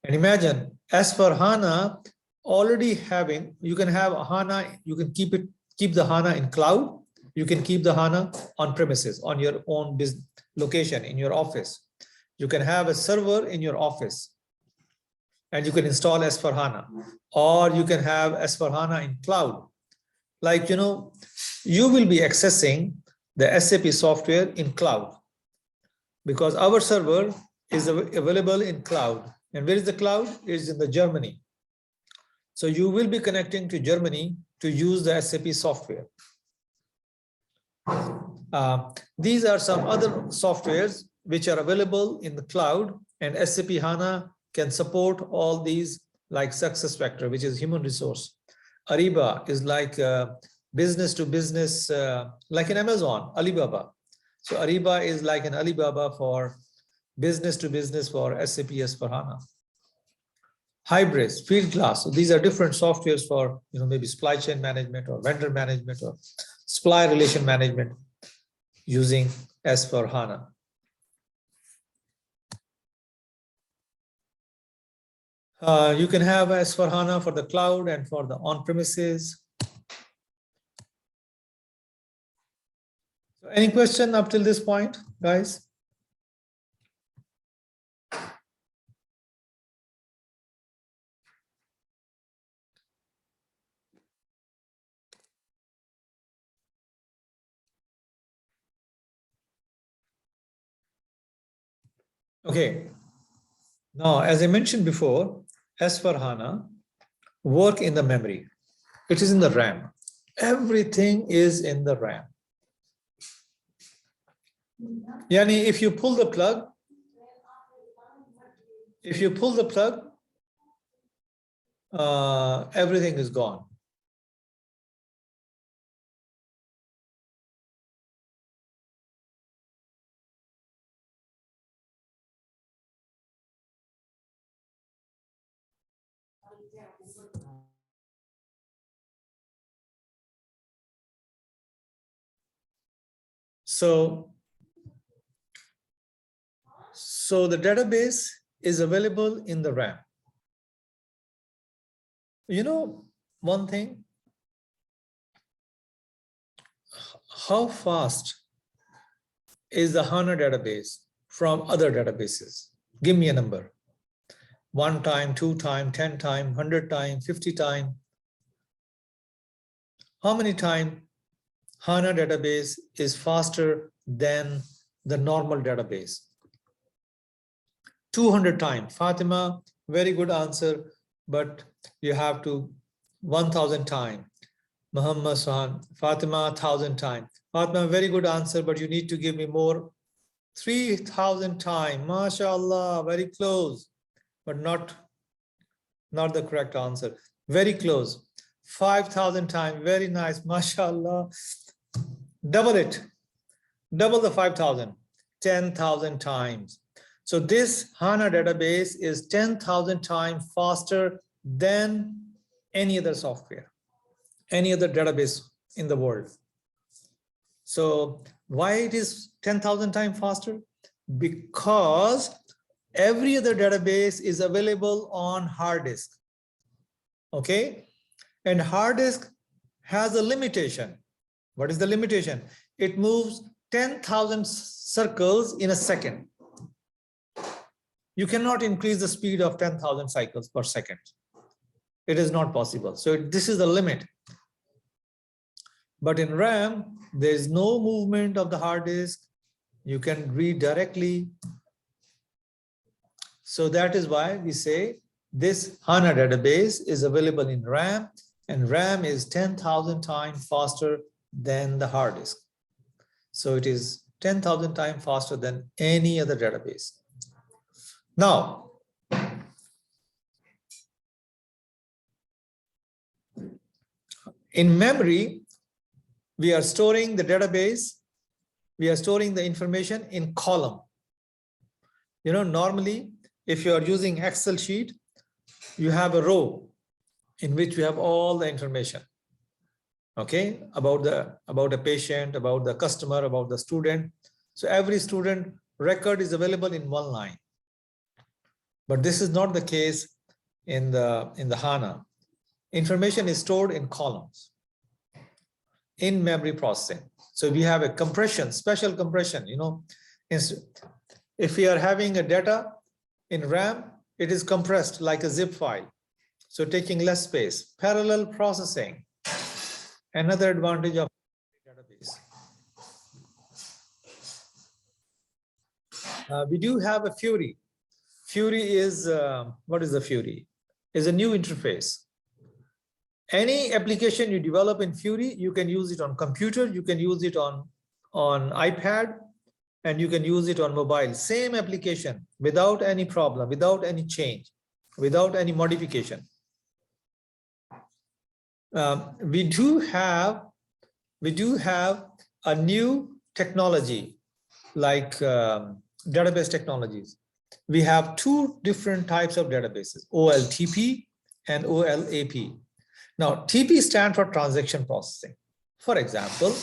And imagine S4HANA already having, you can have HANA, you can keep the HANA in cloud, you can keep the HANA on premises, on your own business location, in your office. You can have a server in your office and you can install S4HANA, or you can have S4HANA in cloud. Like, you will be accessing the SAP software in cloud because our server is available in cloud. And where is the cloud? It is in the Germany. So you will be connecting to Germany to use the SAP software. These are some other softwares which are available in the cloud, and SAP HANA can support all these, like SuccessFactors, which is human resource. Ariba is like business to business, like in Amazon, Alibaba. So Ariba is like an Alibaba for business to business for SAP S/4HANA. Hybris, Fieldglass. So these are different softwares for, maybe supply chain management or vendor management or supply relation management using S/4HANA. You can have S/4HANA for the cloud and for the on-premises. So any question up till this point, guys? Okay. Now, as I mentioned before, S/4HANA work in the memory. It is in the RAM. Everything is in the RAM. Yani, if you pull the plug, everything is gone. So the database is available in the RAM. You know, one thing, how fast is the HANA database from other databases? Give me a number. 1 time, 2 time, 10 time, 100 time, 50 time. How many times HANA database is faster than the normal database? 200 times. Fatima, very good answer, but you have to 1,000 times. Muhammad Suhan, Fatima, 1,000 times. Fatima, very good answer, but you need to give me more. 3,000 times. MashaAllah, very close, but not the correct answer. Very close. 5,000 times. Very nice. MashaAllah. Double it. Double the 5,000. 10,000 times. So this HANA database is 10,000 times faster than any other software, any other database in the world. So why it is 10,000 times faster? Because every other database is available on hard disk. Okay, and hard disk has a limitation. What is the limitation? It moves 10,000 circles in a second. You cannot increase the speed of 10,000 cycles per second. It is not possible. So this is the limit. But in RAM, there is no movement of the hard disk. You can read directly. So that is why we say this HANA database is available in RAM, and RAM is 10,000 times faster than the hard disk. So it is 10,000 times faster than any other database. Now, in memory, we are storing the database, we are storing the information in column. You know, normally, if you are using Excel sheet, you have a row in which you have all the information, okay, about a patient, about the customer, about the student. So every student record is available in one line. But this is not the case in the HANA. Information is stored in columns in memory processing. So we have a compression, special compression, you know. If we are having a data in RAM, it is compressed like a zip file. So taking less space. Parallel processing, another advantage of database. We do have a Fury. Fury is, what is the Fury? Is a new interface. Any application you develop in Fury, you can use it on computer, you can use it on iPad, and you can use it on mobile. Same application without any problem, without any change, without any modification. We do have a new technology like database technologies. We have two different types of databases, OLTP and OLAP. Now, TP stands for transaction processing. For example,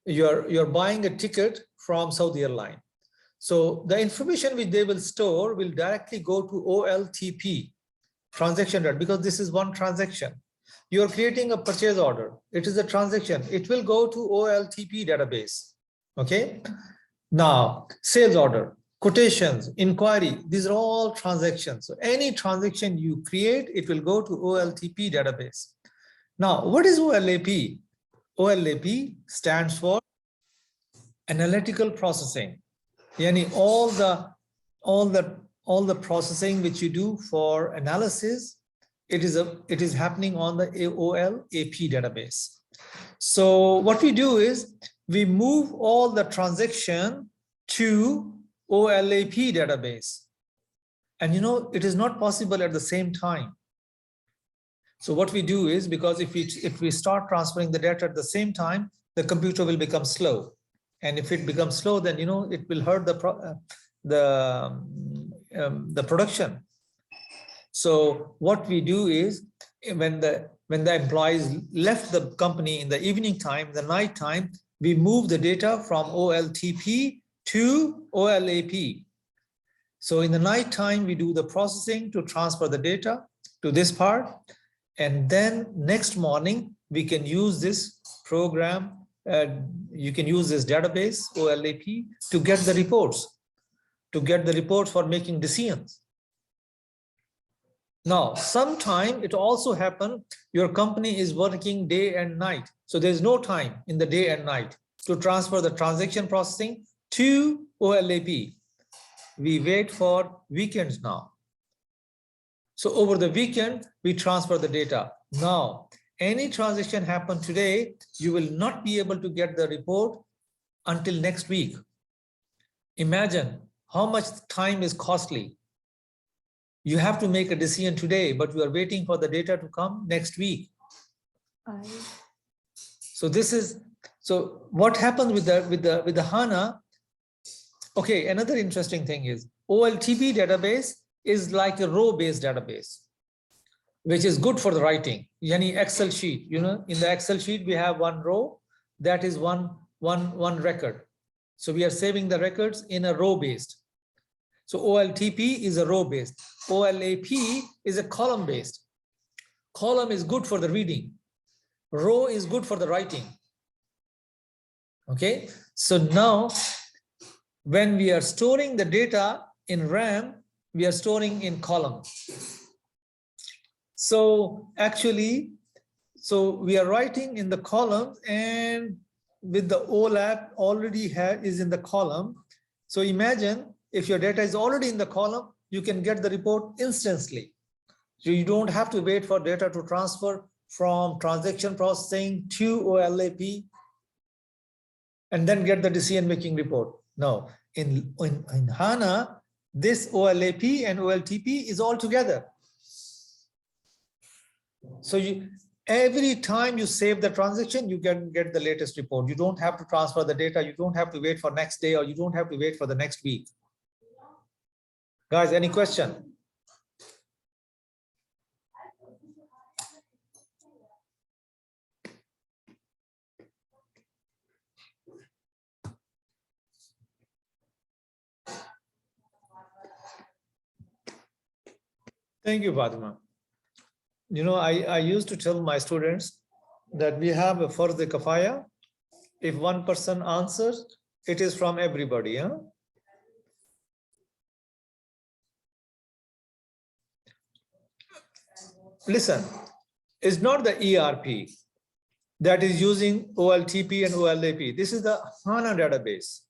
you're buying a ticket from Saudi Airlines. So the information which they will store will directly go to OLTP, transaction data, because this is one transaction. You're creating a purchase order. It is a transaction. It will go to OLTP database. Okay. Now, sales order, quotations, inquiry, these are all transactions. So any transaction you create, it will go to OLTP database. Now, what is OLAP? OLAP stands for analytical processing. Yani all the processing which you do for analysis, it is happening on the OLAP database. So what we do is we move all the transaction to OLAP database. And it is not possible at the same time. So what we do is, because if we start transferring the data at the same time, the computer will become slow. And if it becomes slow, then it will hurt the production. So what we do is, when the employees left the company in the evening time, the night time, we move the data from OLTP to OLAP. So in the night time, we do the processing to transfer the data to this part. And then next morning, we can use this program. You can use this database, OLAP, to get the reports, for making decisions. Now, sometime it also happens, your company is working day and night. So there's no time in the day and night to transfer the transaction processing to OLAP. We wait for weekends now. So over the weekend, we transfer the data. Now, any transaction happen today, you will not be able to get the report until next week. Imagine how much time is costly. You have to make a decision today, but you are waiting for the data to come next week. So what happens with the HANA? Okay, another interesting thing is OLTP database is like a row-based database, which is good for the writing. Yani Excel sheet, in the Excel sheet we have one row, that is one record. So we are saving the records in a row-based. So OLTP is a row-based. OLAP is a column-based. Column is good for the reading. Row is good for the writing. Okay, so now when we are storing the data in RAM, we are storing in column. So actually, we are writing in the column, and with the OLAP already is in the column. So imagine if your data is already in the column, you can get the report instantly. So you don't have to wait for data to transfer from transaction processing to OLAP and then get the decision-making report. No, in HANA, this OLAP and OLTP is all together. So every time you save the transaction, you can get the latest report. You don't have to transfer the data. You don't have to wait for next day, or you don't have to wait for the next week. Guys, any question? Thank you, Fatima. I used to tell my students that we have a farz kafaya. If one person answers, it is from everybody. Huh? Listen, it's not the ERP that is using OLTP and OLAP. This is the HANA database.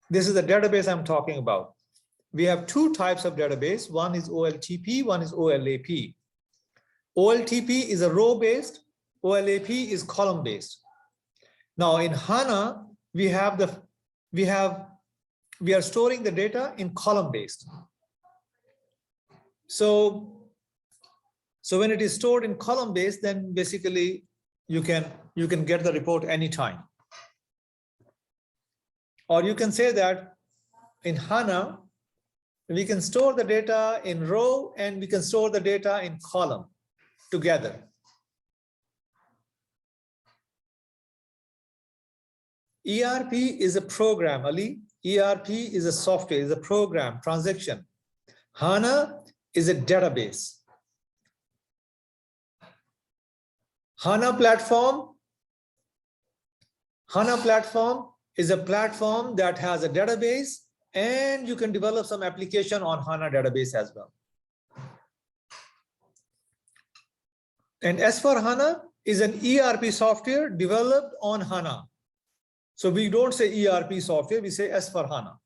This is the database I'm talking about. We have two types of database. One is OLTP, one is OLAP. OLTP is a row-based, OLAP is column-based. Now in HANA, we are storing the data in column-based. So when it is stored in column-based, then basically you can get the report anytime. Or you can say that in HANA, we can store the data in row and we can store the data in column together. ERP is a program, Ali. ERP is a software, is a program, transaction. HANA is a database. HANA platform is a platform that has a database, and you can develop some application on HANA database as well. And S4HANA is an ERP software developed on HANA. So we don't say ERP software, we say S/4HANA.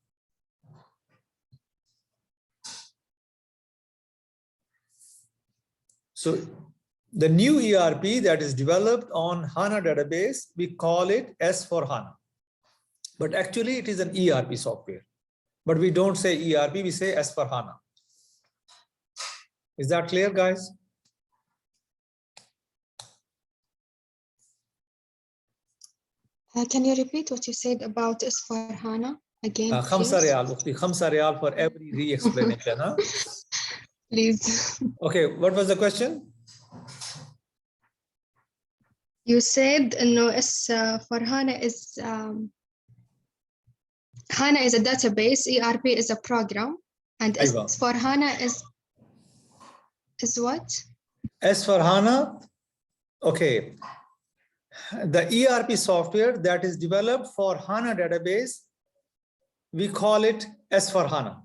So the new ERP that is developed on HANA database, we call it S/4HANA. But actually it is an ERP software. But we don't say ERP, we say S/4HANA. Is that clear, guys? Can you repeat what you said about S/4HANA again, 5 please? ريال أختي 5 ريال for every re-explanation. Huh? Please. Okay, what was the question? You said no, S/4HANA is HANA is a database, ERP is a program, and أيوة. S/4HANA is what? S/4HANA, okay. The ERP software that is developed for HANA database, we call it S/4HANA.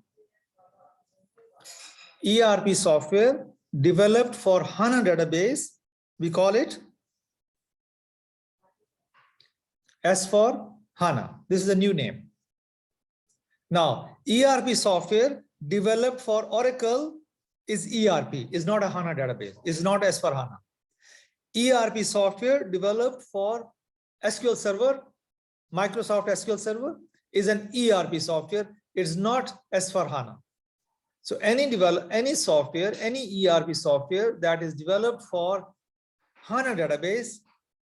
ERP software developed for HANA database, we call it S/4HANA. This is a new name. Now, ERP software developed for Oracle is ERP, is not a HANA database, is not S/4HANA. ERP software developed for SQL Server, Microsoft SQL Server, is an ERP software. It's not S/4HANA. So any software, any ERP software that is developed for HANA database,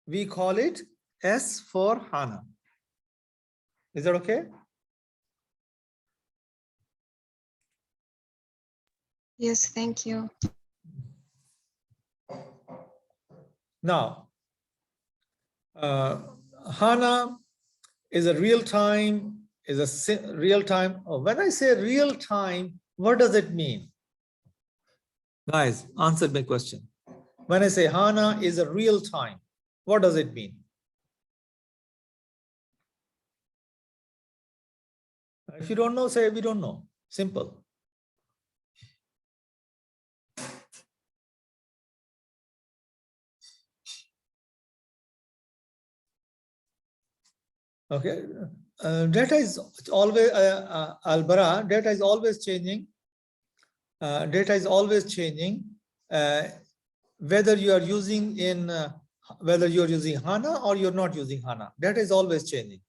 we call it S/4HANA. Is that okay? Yes, thank you. Now, HANA is a real-time, when I say real-time, what does it mean? Guys, answer my question. When I say HANA is a real-time, what does it mean? If you don't know, say we don't know. Simple. Okay, data is always Albara. Data is always changing. Data is always changing. Whether you are using HANA or you're not using HANA, data is always changing.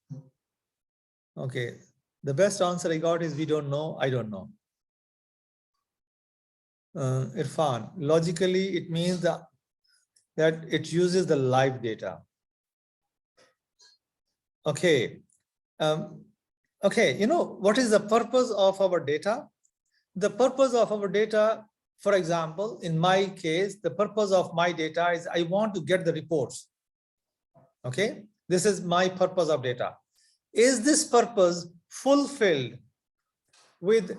Okay, the best answer I got is we don't know. I don't know. Irfan, logically it means that it uses the live data. Okay. Okay, you know what is the purpose of our data? The purpose of our data, for example, in my case, the purpose of my data is I want to get the reports. Okay, this is my purpose of data. Is this purpose fulfilled with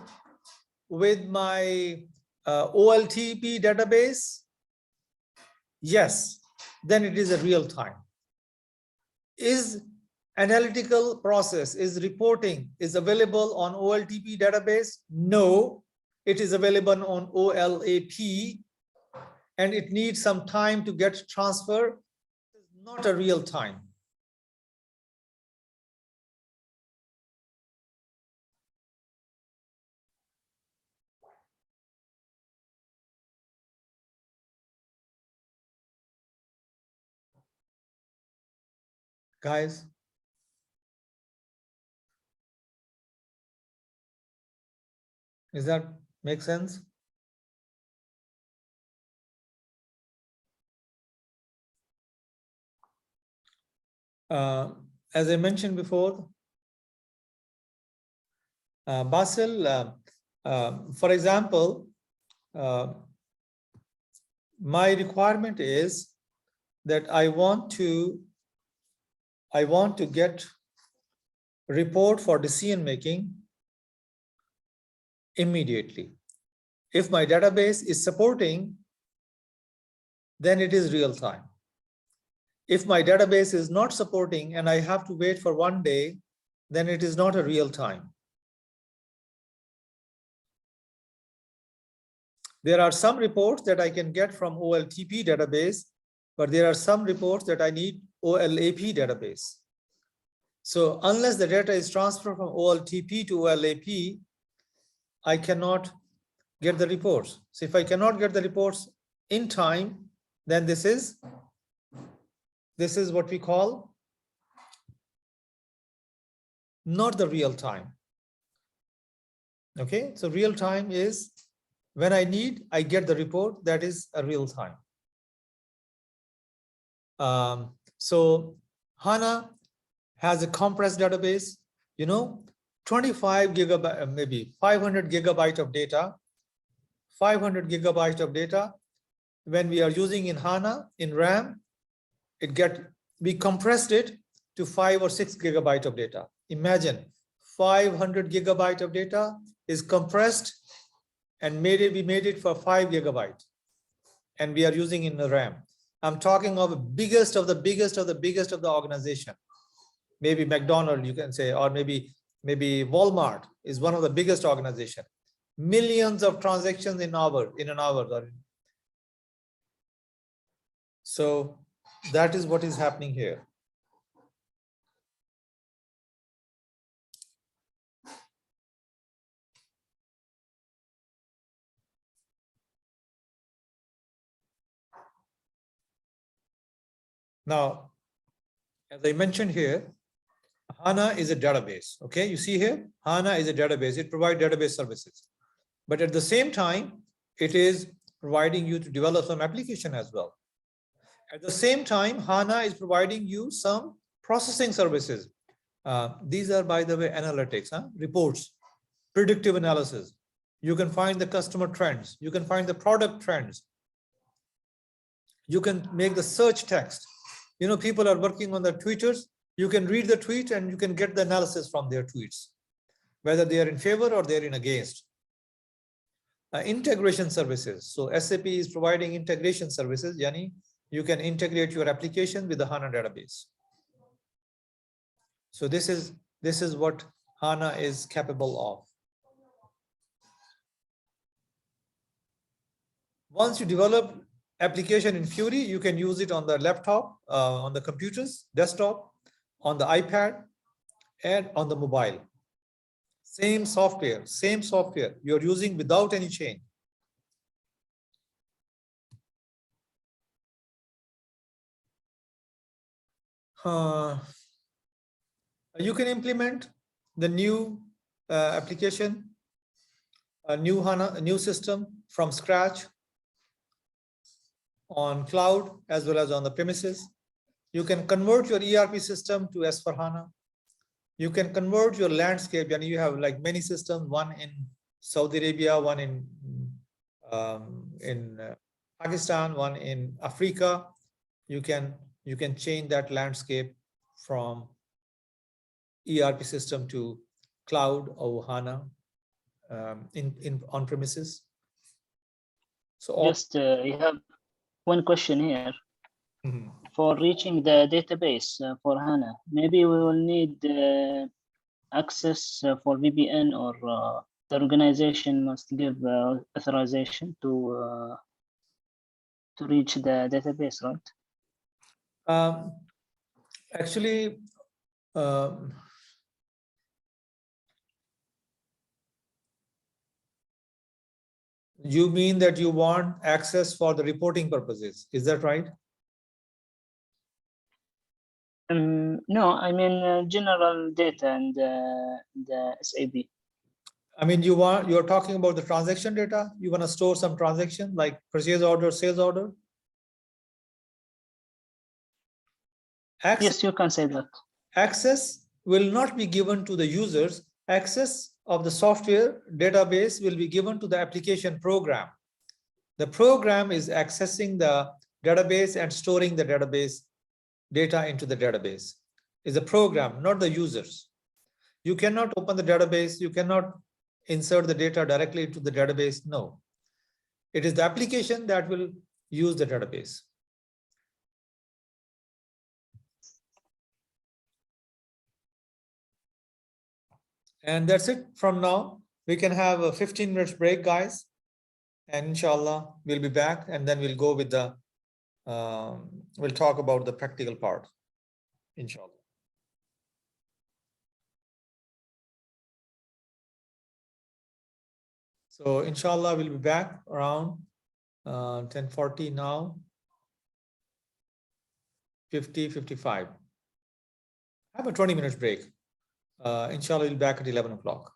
my OLTP database? Yes, then it is a real time. Is analytical process, is reporting is available on OLTP database? No, it is available on OLAP and it needs some time to get transfer. It's not a real time. Guys, does that make sense? As I mentioned before, Basil, for example, my requirement is that I want to get report for decision making immediately. If my database is supporting, then it is real time. If my database is not supporting and I have to wait for 1 day, then it is not a real time. There are some reports that I can get from OLTP database, but there are some reports that I need OLAP database. So unless the data is transferred from OLTP to OLAP, I cannot get the reports. So if I cannot get the reports in time, then this is what we call not the real time. Okay, so real time is when I need, I get the report. That is a real time. So HANA has a compressed database, 25 gigabyte, maybe 500 gigabyte of data, 500 gigabyte of data. When we are using in HANA, in RAM, we compressed it to 5 or 6 gigabyte of data. Imagine 500 gigabyte of data is compressed and we made it for 5 gigabyte, and we are using in the RAM. I'm talking of the biggest of the organization. Maybe McDonald's, you can say, or maybe Walmart is one of the biggest organization. Millions of transactions in an hour. So that is what is happening here. Now, as I mentioned here, HANA is a database. Okay, you see here, HANA is a database. It provides database services. But at the same time, it is providing you to develop some application as well. At the same time, HANA is providing you some processing services. These are, by the way, analytics, reports, predictive analysis. You can find the customer trends. You can find the product trends. You can make the search text. People are working on their tweeters. You can read the tweet and you can get the analysis from their tweets, whether they are in favor or they're in against. Integration services. So SAP is providing integration services. Yani, you can integrate your application with the HANA database. So this is what HANA is capable of. Once you develop application in Fury, you can use it on the laptop, on the computers, desktop, on the iPad, and on the mobile. Same software you're using without any change. You can implement the new application, a new system from scratch on cloud as well as on the premises. You can convert your ERP system to S/4HANA. You can convert your landscape, and you have like many systems, one in Saudi Arabia, one in Pakistan, one in Africa. You can change that landscape from ERP system to cloud or HANA in on premises. So you have one question here. Mhm. For reaching the database for HANA, maybe we will need access for VPN, or the organization must give authorization to reach the database, right? Actually, you mean that you want access for the reporting purposes, is that right? No, I mean general data and the SAP. I mean, you're talking about the transaction data. You want to store some transaction like purchase order, sales order. Yes, you can say that. Access will not be given to the users. Access of the software database will be given to the application program. The program is accessing the database and storing the database data into the database. Is a program, not the users. You cannot open the database. You cannot insert the data directly into the database. No, it is the application that will use the database. And that's it from now. We can have a 15 minutes break, guys. And inshallah, we'll be back, and then we'll go with the, we'll talk about the practical part, inshallah. So inshallah, we'll be back around 10:40 now, 55. Have a 20 minutes break. Inshallah, we'll be back at 11 o'clock.